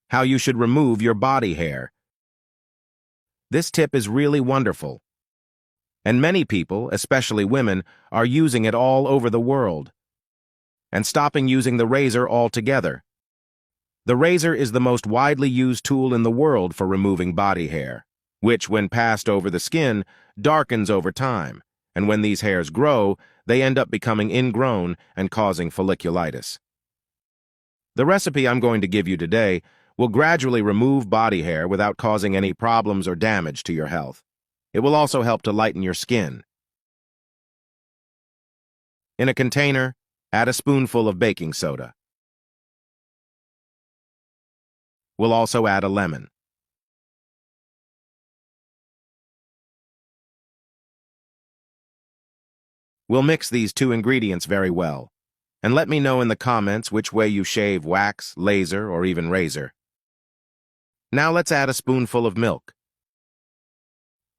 how you should remove your body hair. This tip is really wonderful, and many people, especially women, are using it all over the world and stopping using the razor altogether. The razor is the most widely used tool in the world for removing body hair, which, when passed over the skin, darkens over time, and when these hairs grow, they end up becoming ingrown and causing folliculitis. The recipe I'm going to give you today will gradually remove body hair without causing any problems or damage to your health. It will also help to lighten your skin. In a container, add a spoonful of baking soda. We'll also add a lemon. We'll mix these two ingredients very well, and let me know in the comments which way you shave: wax, laser, or even razor. Now let's add a spoonful of milk.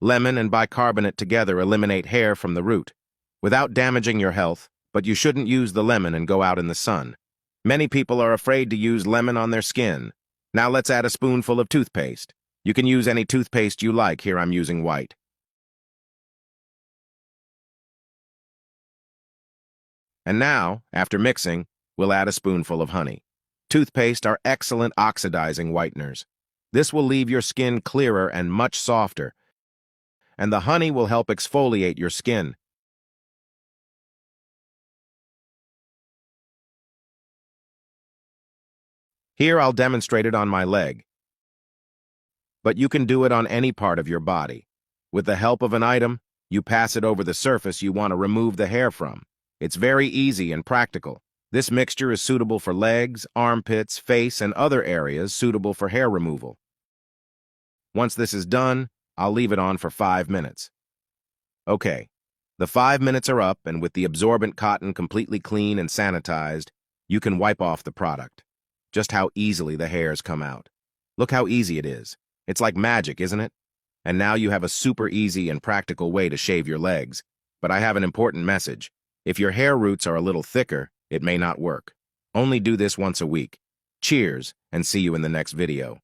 Lemon and bicarbonate together eliminate hair from the root, without damaging your health, but you shouldn't use the lemon and go out in the sun. Many people are afraid to use lemon on their skin. Now let's add a spoonful of toothpaste. You can use any toothpaste you like. Here I'm using white. And now, after mixing, we'll add a spoonful of honey. Toothpaste are excellent oxidizing whiteners. This will leave your skin clearer and much softer, and the honey will help exfoliate your skin. Here I'll demonstrate it on my leg, but you can do it on any part of your body. With the help of an item, you pass it over the surface you want to remove the hair from. It's very easy and practical. This mixture is suitable for legs, armpits, face, and other areas suitable for hair removal. Once this is done, I'll leave it on for 5 minutes. Okay, the 5 minutes are up, and with the absorbent cotton completely clean and sanitized, you can wipe off the product. Just how easily the hairs come out. Look how easy it is. It's like magic, isn't it? And now you have a super easy and practical way to shave your legs. But I have an important message. If your hair roots are a little thicker, it may not work. Only do this once a week. Cheers, and see you in the next video.